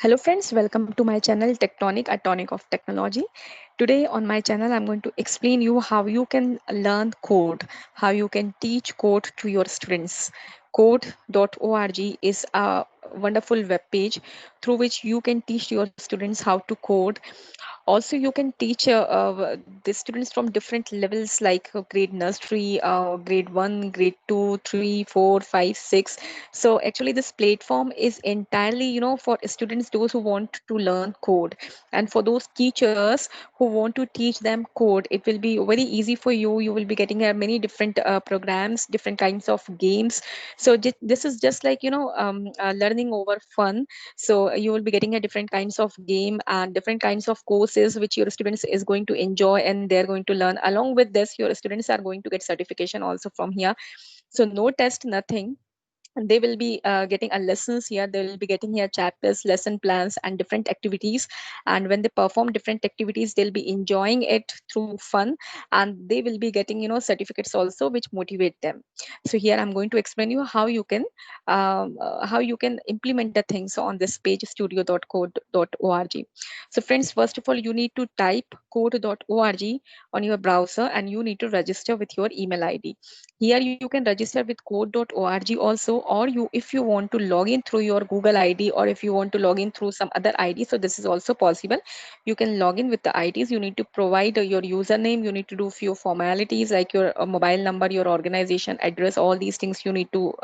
Hello friends, welcome to my channel Tectonic, a tonic of technology. Today on my channel I'm going to explain you how you can learn code, how you can teach code to your students. Code.org is a wonderful web page through which you can teach your students how to code. Also you can teach the students from different levels like grade nursery, grade 1, grade 2, 3, 4, 5, 6. So actually this platform is entirely for students those who want to learn code, and for those teachers who want to teach them code, it will be very easy for you. You will be getting many different programs, different kinds of games. So this is just like learning over fun. So you will be getting a different kinds of game and different kinds of courses which your students is going to enjoy and they're going to learn. Along with this, your students are going to get certification also from here. So no test, nothing. And they will be getting a lessons here. They will be getting here chapters, lesson plans, and different activities. And when they perform different activities, they'll be enjoying it through fun, and they will be getting certificates also which motivate them. So here I'm going to explain you how you can implement the things on this page, studio.code.org. So friends, first of all, you need to type code.org on your browser, and you need to register with your email ID. Here you can register with code.org also, or if you want to log in through your Google ID, or if you want to log in through some other ID, so this is also possible. You can log in with the IDs. You need to provide your username. You need to do few formalities like your mobile number, your organization address, all these things you need to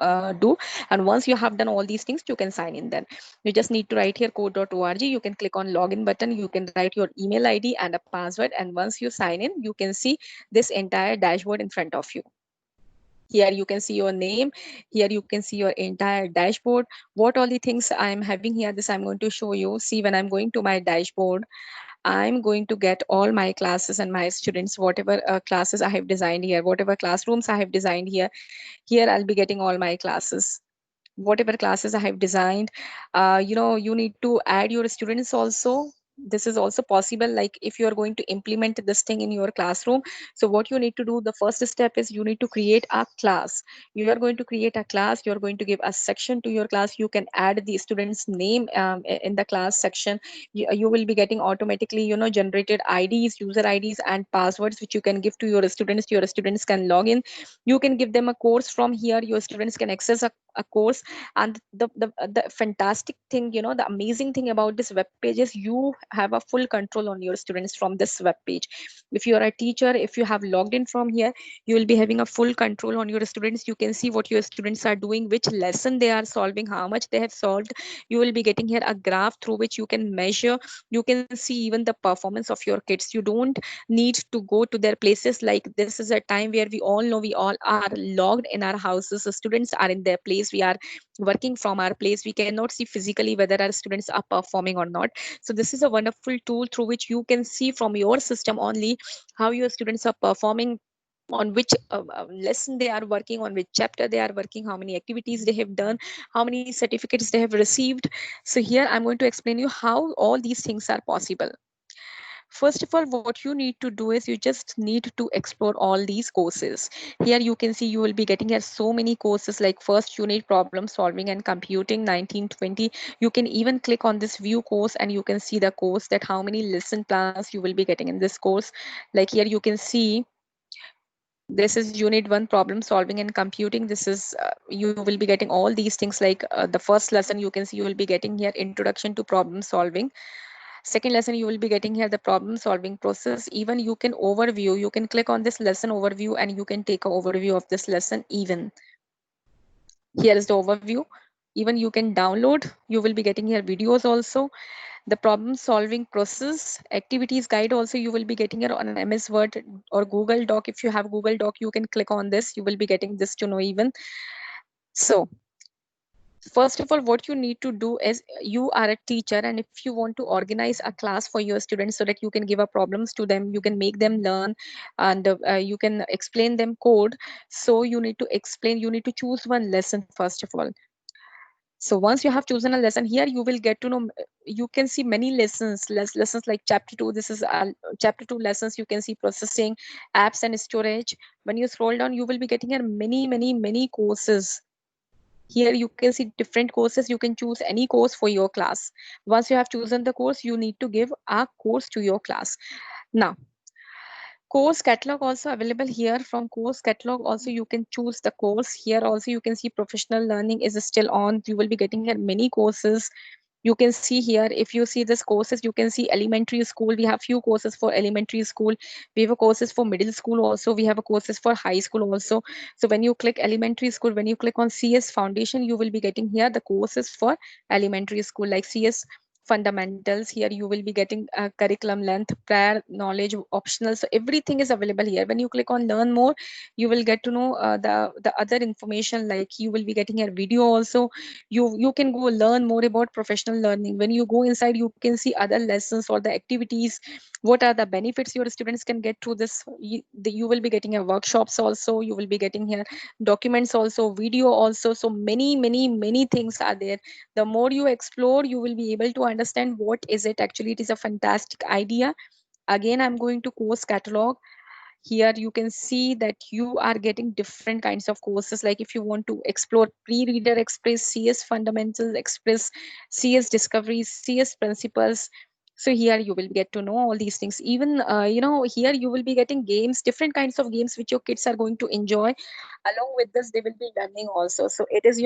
do. And once you have done all these things, you can sign in. Then you just need to write here code.org. You can click on login button. You can write your email ID and a password, and once you sign in, you can see this entire dashboard in front of you. Here you can see your name. Here you can see your entire dashboard. What all the things I'm having here, this I'm going to show you. See, when I'm going to my dashboard, I'm going to get all my classes and my students, whatever classes I have designed here, whatever classrooms I have designed here. Here I'll be getting all my classes, whatever classes I have designed. You need to add your students also. This is also possible, like if you are going to implement this thing in your classroom. So what you need to do, the first step is you need to create a class. You are going to create a class. You are going to give a section to your class. You can add the student's name in the class section. You will be getting automatically generated IDs, user IDs, and passwords which you can give to your students. Your students can log in. You can give them a course from here. Your students can access a course. And the fantastic thing, the amazing thing about this web page is you have a full control on your students from this web page. If you are a teacher, if you have logged in from here, you will be having a full control on your students. You can see what your students are doing, which lesson they are solving, how much they have solved. You will be getting here a graph through which you can measure. You can see even the performance of your kids. You don't need to go to their places. Like, this is a time where we all know we all are logged in our houses. So students are in their place. We are working from our place. We cannot see physically whether our students are performing or not. So this is a wonderful tool through which you can see from your system only how your students are performing, on which lesson they are working, on which chapter they are working, how many activities they have done, how many certificates they have received. So here I'm going to explain you how all these things are possible. First of all, what you need to do is you just need to explore all these courses. Here you can see you will be getting here so many courses, like first unit problem solving and computing 1920. You can even click on this view course and you can see the course, that how many lesson plans you will be getting in this course. Like here you can see this is unit 1 problem solving and computing. This is you will be getting all these things, like the first lesson you can see you will be getting here introduction to problem solving. Second lesson you will be getting here the problem solving process. Even you can overview, you can click on this lesson overview and you can take an overview of this lesson. Even here is the overview. Even you can download, you will be getting here videos also. The problem solving process activities guide also you will be getting here on an MS Word or Google Doc. If you have Google Doc, you can click on this, you will be getting this to know even. So first of all, what you need to do is you are a teacher, and if you want to organize a class for your students so that you can give a problems to them, you can make them learn, and you can explain them code. So you need to explain, you need to choose one lesson first of all. So once you have chosen a lesson, here you will get to know, you can see many lessons, lessons like chapter 2. This is chapter 2 lessons. You can see processing, apps and storage. When you scroll down, you will be getting here many courses. Here you can see different courses. You can choose any course for your class. Once you have chosen the course, you need to give a course to your class. Now, course catalog also available here. From course catalog also you can choose the course. Here also you can see professional learning is still on. You will be getting here many courses. You can see here, if you see this courses, you can see elementary school. We have few courses for elementary school. We have a courses for middle school also. We have a courses for high school also. So when you click elementary school, when you click on CS foundation, you will be getting here the courses for elementary school, like CS fundamentals. Here you will be getting curriculum length, prior knowledge, optional. So everything is available here. When you click on learn more, you will get to know the other information, like you will be getting a video also. You can go learn more about professional learning. When you go inside, you can see other lessons or the activities. What are the benefits your students can get through this? You will be getting a workshops also. You will be getting here documents also, video also. So many things are there. The more you explore, you will be able to understand what is it actually. It is a fantastic idea. Again, I'm going to course catalog. Here you can see that you are getting different kinds of courses. Like if you want to explore pre-reader express, CS fundamentals express, CS discoveries, CS principles. So here you will get to know all these things. Even here you will be getting games, different kinds of games which your kids are going to enjoy. Along with this, they will be learning also. So it is,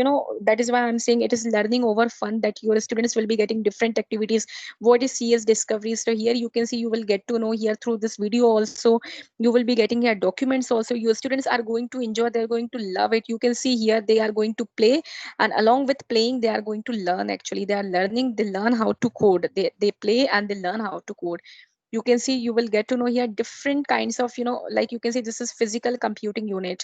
that is why I'm saying it is learning over fun, that your students will be getting different activities. What is CS discovery? So here you can see, you will get to know here through this video also. You will be getting here documents also. Your students are going to enjoy, they're going to love it. You can see here they are going to play, and along with playing they are going to learn. Actually, they are learning, they learn how to code. They play and they learn how to code. You can see, you will get to know here different kinds of, like you can see this is physical computing unit.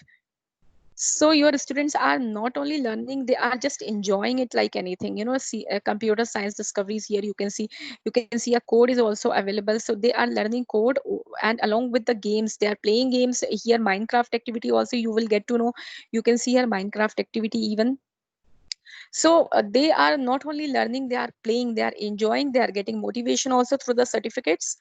So your students are not only learning, they are just enjoying it like anything. See, computer science discoveries. Here you can see a code is also available. So they are learning code, and along with the games, they are playing games. Here Minecraft activity also you will get to know. You can see here Minecraft activity even. So they are not only learning, they are playing, they are enjoying, they are getting motivation also through the certificates.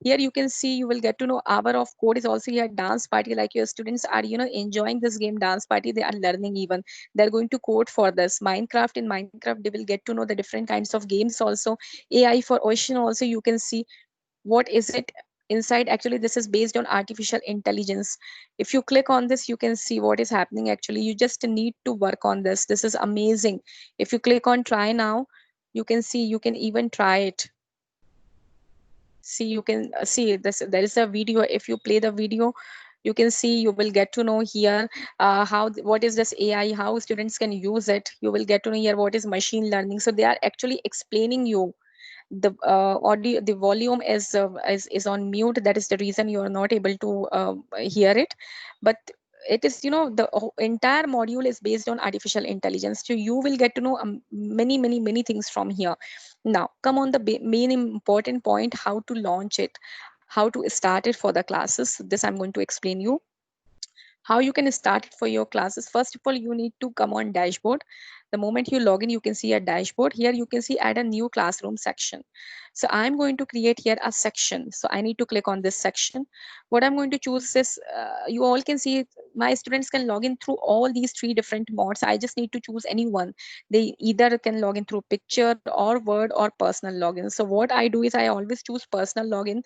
Here you can see, you will get to know hour of code is also here. Dance party, like your students are enjoying this game dance party, they are learning. Even they're going to code for this. Minecraft, in Minecraft they will get to know the different kinds of games also. AI for ocean also, you can see what is it inside. Actually, this is based on artificial intelligence. If you click on this, you can see what is happening. Actually, you just need to work on this. This is amazing. If you click on try now, you can see, you can even try it. See, you can see this, there is a video. If you play the video, you can see, you will get to know here what is this AI, how students can use it. You will get to know here what is machine learning. So they are actually explaining you. The audio, the volume is on mute. That is the reason you are not able to hear it. But it is, the entire module is based on artificial intelligence. So you will get to know many things from here. Now come on the main important point, how to launch it, how to start it for the classes. This I'm going to explain you how you can start it for your classes. First of all, you need to come on dashboard. The moment you log in, you can see a dashboard. Here you can see add a new classroom section. So I'm going to create here a section. So I need to click on this section. What I'm going to choose is, you all can see my students can log in through all these three different modes. I just need to choose any one. They either can log in through picture or word or personal login. So what I do is I always choose personal login,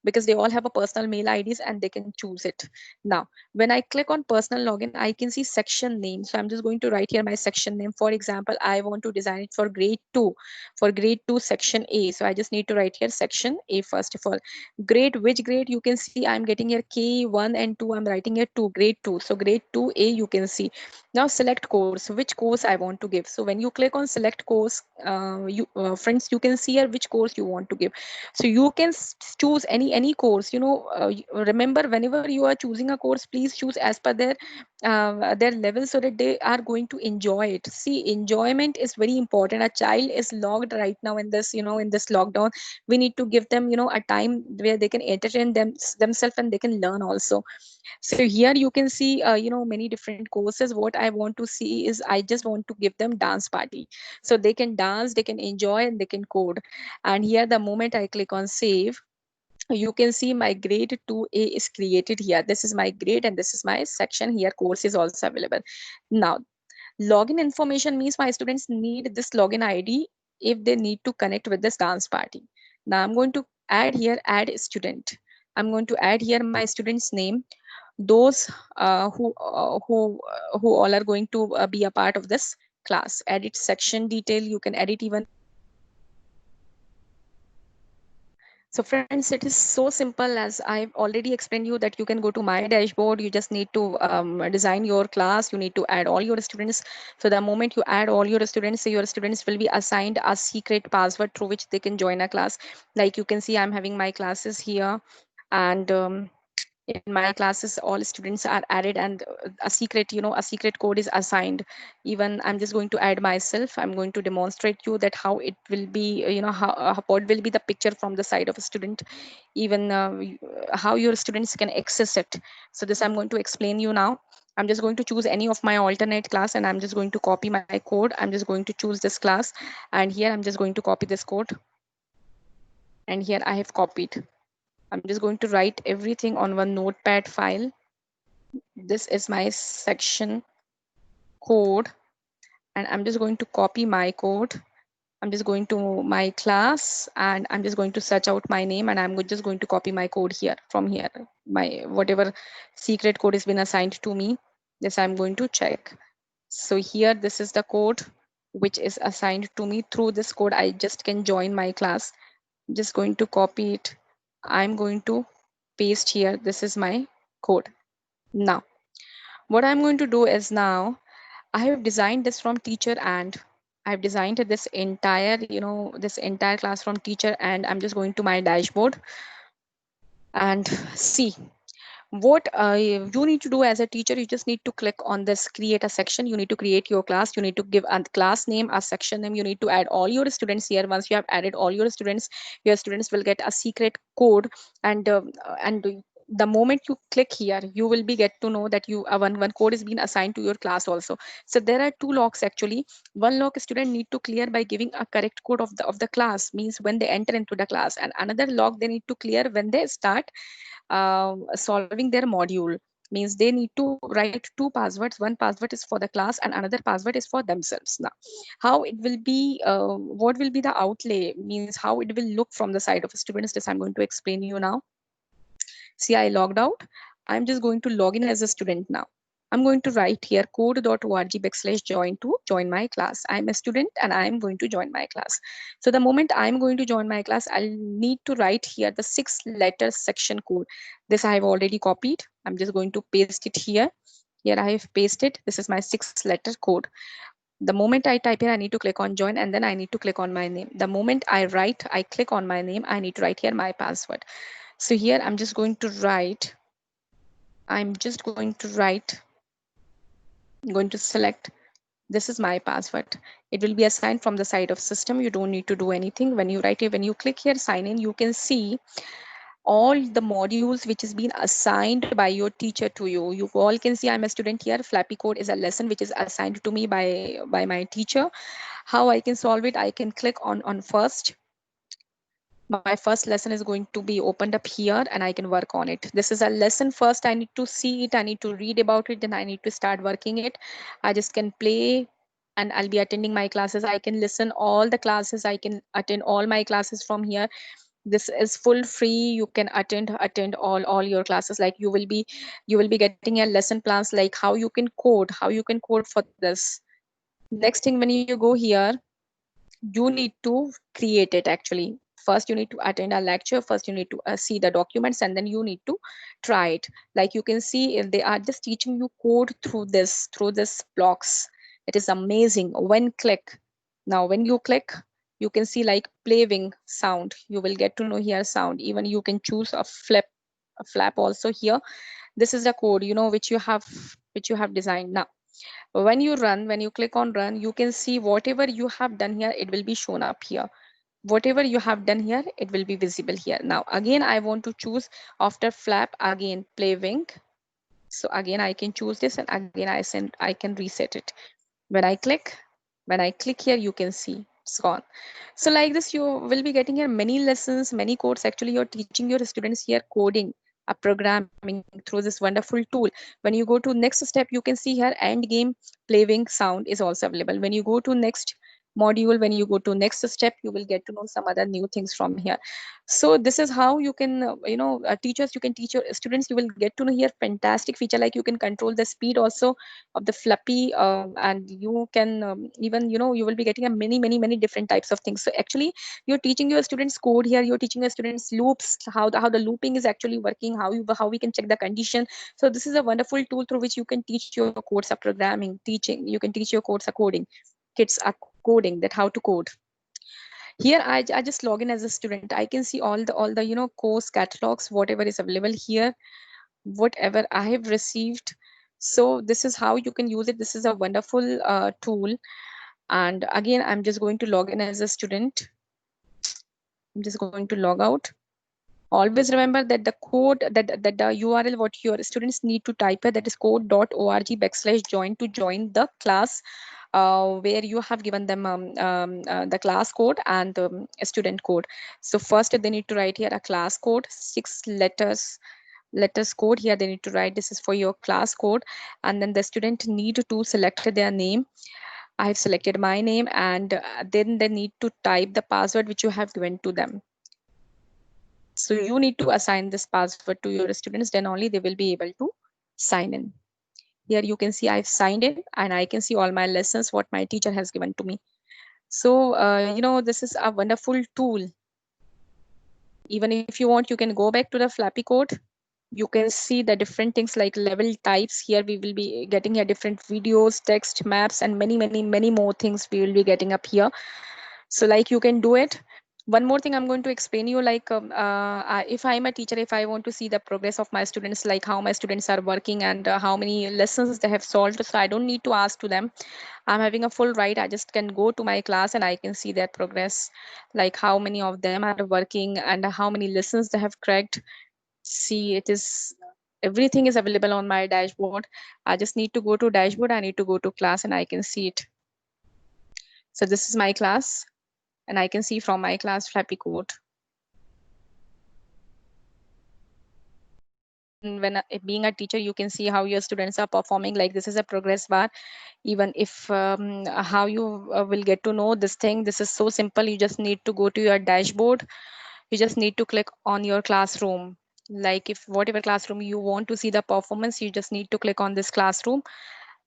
because they all have a personal mail IDs and they can choose it. Now, when I click on personal login, I can see section name. So I'm just going to write here my section name. For example, I want to design it for grade 2, for grade 2 section A. So I just need to write here section A first of all. Grade, which grade? You can see I'm getting here K1 and 2. I'm writing here 2, grade 2. So grade 2A you can see. Now select course, which course I want to give. So when you click on select course, friends, you can see here which course you want to give. So you can choose any course. Remember, whenever you are choosing a course, please choose as per their level, so that they are going to enjoy it. See, enjoyment is very important. A child is locked right now in this, in this lockdown. We need to give them, a time where they can entertain themselves, and they can learn also. So here you can see, many different courses. What I want to see is, I just want to give them dance party, so they can dance, they can enjoy, and they can code. And here, the moment I click on save, you can see my grade 2A is created here. This is my grade and this is my section. Here course is also available. Now Login information means my students need this login ID if they need to connect with this dance party. Now I'm going to add here, add student. I'm going to add here my student's name, those who all are going to be a part of this class. Edit section detail, you can edit even. So friends, it is so simple, as I've already explained you, that you can go to my dashboard. You just need to design your class. You need to add all your students. So the moment you add all your students will be assigned a secret password through which they can join a class. Like you can see, I'm having my classes here, and in my classes all students are added, and a secret, a secret code is assigned. Even I'm just going to add myself. I'm going to demonstrate you that how it will be, what will be the picture from the side of a student, even how your students can access it. So this I'm going to explain you now. I'm just going to choose any of my alternate class, and I'm just going to copy my code. I'm just going to choose this class, and here I'm just going to copy this code, and here I have copied. I'm just going to write everything on one notepad file. This is my section code, and I'm just going to copy my code. I'm just going to my class, and I'm just going to search out my name, and I'm just going to copy my code here from here. My whatever secret code has been assigned to me, this I'm going to check. So here, this is the code which is assigned to me. Through this code, I just can join my class. I'm just going to copy it. I'm going to paste here. This is my code. Now, what I'm going to do is, now I have designed this from teacher, and I've designed this entire, this entire class from teacher, and I'm just going to my dashboard and see what you need to do as a teacher. You just need to click on this create a section. You need to create your class. You need to give a class name, a section name. You need to add all your students here. Once you have added all your students will get a secret code, and the moment you click here, you will be get to know that you one code is being assigned to your class also. So there are two locks actually. One lock student need to clear by giving a correct code of the class, means when they enter into the class, and another lock they need to clear when they start solving their module, means they need to write two passwords. One password is for the class, and another password is for themselves. Now, how it will be, what will be the outlay, means how it will look from the side of students, this I'm going to explain you now. See, I logged out. I'm just going to log in as a student now. I'm going to write here code.org/join to join my class. I'm a student and I'm going to join my class. So the moment I'm going to join my class, I'll need to write here the 6-letter section code. This I have already copied. I'm just going to paste it here. Here I have pasted. This is my 6-letter code. The moment I type here, I need to click on join, and then I need to click on my name. The moment I click on my name, I need to write here my password. So here I'm just going to write, I'm going to select, this is my password. It will be assigned from the side of system. You don't need to do anything. When you write it, when you click here sign in, you can see all the modules which is being assigned by your teacher to you. You all can see I'm a student here. Flappy Code is a lesson which is assigned to me by my teacher. How I can solve it? I can click on first. My first lesson is going to be opened up here, and I can work on it. This is a lesson. First I need to see it, I need to read about it, then I need to start working it. I just can play, and I'll be attending my classes. I can listen all the classes. I can attend all my classes from here. This is full free. You can attend all your classes. Like you will be getting a lesson plans, like how you can code, for this. Next thing, when you go here, you need to create it actually. First you need to attend a lecture. First you need to see the documents, and then you need to try it. Like you can see, if they are just teaching you code through this blocks. It is amazing. When click, now when you click, you can see like play wing sound. You will get to know here sound. Even you can choose a flap also here. This is the code, which you have designed. Now when you run, when you click on run, you can see whatever you have done here, it will be shown up here. Whatever you have done here, it will be visible here. Now again I want to choose, after flap, again play wing. So again I can choose this, and again I can reset it. when i click when I click here, you can see it's gone. So like this, you will be getting here many lessons, many codes. Actually, you're teaching your students here coding. programming through this wonderful tool. When you go to next step, you can see here end game playing sound is also available. When you go to next module, when you go to next step, you will get to know some other new things from here. So this is how you can teachers, you can teach your students. You will get to know here fantastic feature, like you can control the speed also of the fluffy, and you can even you will be getting a many different types of things. So actually you're teaching your students code here, you're teaching your students loops, how the looping is actually working, how we can check the condition. So this is a wonderful tool through which you can teach your codes of programming, teaching, you can teach your codes are coding, kids are coding, that how to code. Here I just log in as a student. I can see all the course catalogs, whatever is available here, whatever I have received. So this is how you can use it. This is a wonderful tool. And again, I'm just going to log in as a student. I'm just going to log out. Always remember that the code, that the URL what your students need to type it, that is code.org/join to join the class, where you have given them the class code and a student code. So first they need to write here a class code, 6 letters code. Here they need to write, this is for your class code, and then the student need to select their name. I have selected my name, and then they need to type the password which you have given to them. So you need to assign this password to your students, then only they will be able to sign in. Here you can see I've signed in, and I can see all my lessons, what my teacher has given to me. So, this is a wonderful tool. Even if you want, you can go back to the Flappy code. You can see the different things like level types. Here we will be getting a different videos, text, maps, and many more things we will be getting up here. So like you can do it. One more thing I'm going to explain you, like if I'm a teacher, if I want to see the progress of my students, like how my students are working and how many lessons they have solved, so I don't need to ask to them. I'm having a full right. I just can go to my class and I can see their progress, like how many of them are working and how many lessons they have cracked. See, it is, everything is available on my dashboard. I just need to go to dashboard. I need to go to class and I can see it. So this is my class, and I can see from my class Flappy code. When being a teacher, you can see how your students are performing. Like this is a progress bar. Even if how you will get to know this thing, this is so simple. You just need to go to your dashboard. You just need to click on your classroom. Like if whatever classroom you want to see the performance, you just need to click on this classroom,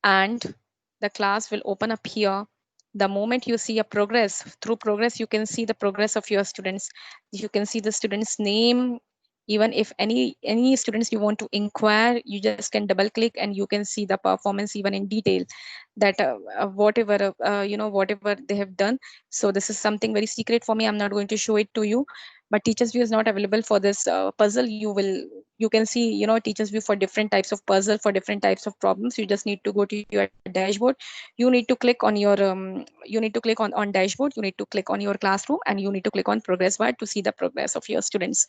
and the class will open up here. The moment you see a progress, through progress you can see the progress of your students. You can see the students name. Even if any students you want to inquire, you just can double click and you can see the performance even in detail, that whatever they have done. So this is something very secret for me. I'm not going to show it to you, but teachers view is not available for this puzzle. You can see teachers view for different types of puzzle, for different types of problems. You just need to go to your dashboard. You need to click on your you need to click on dashboard. You need to click on your classroom, and you need to click on progress bar to see the progress of your students.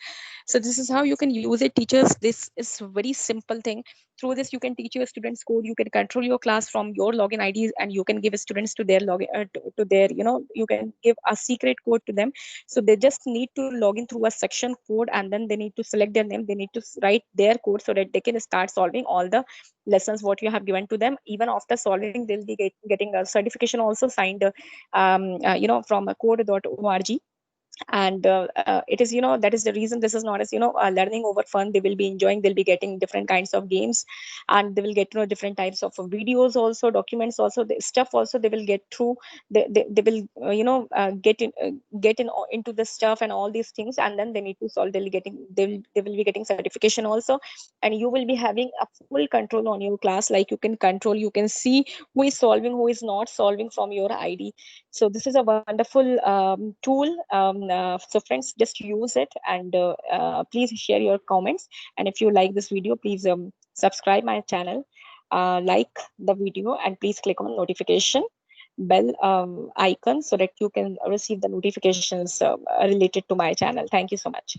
So this is how you can use it, teachers. This is very simple thing. Through this you can teach your students code. You can control your class from your login IDs, and you can give students to their login to their you can give a secret code to them. So they just need to log in through a section code, and then they need to select their name. They need to write their code so that they can start solving all the lessons what you have given to them. Even after solving, they'll be getting a certification also signed from a code.org. And it is that is the reason this is not as learning over fun. They will be enjoying, they'll be getting different kinds of games, and they will get to know different types of videos also, documents also, the stuff also they will get through. They will get into the stuff and all these things, and then they need to solve. They will be getting certification also, and you will be having a full control on your class. Like you can control, you can see who is solving, who is not solving from your ID. So this is a wonderful tool. So friends, just use it, and please share your comments. And if you like this video, please subscribe my channel, like the video, and please click on notification bell icon so that you can receive the notifications related to my channel. Thank you so much.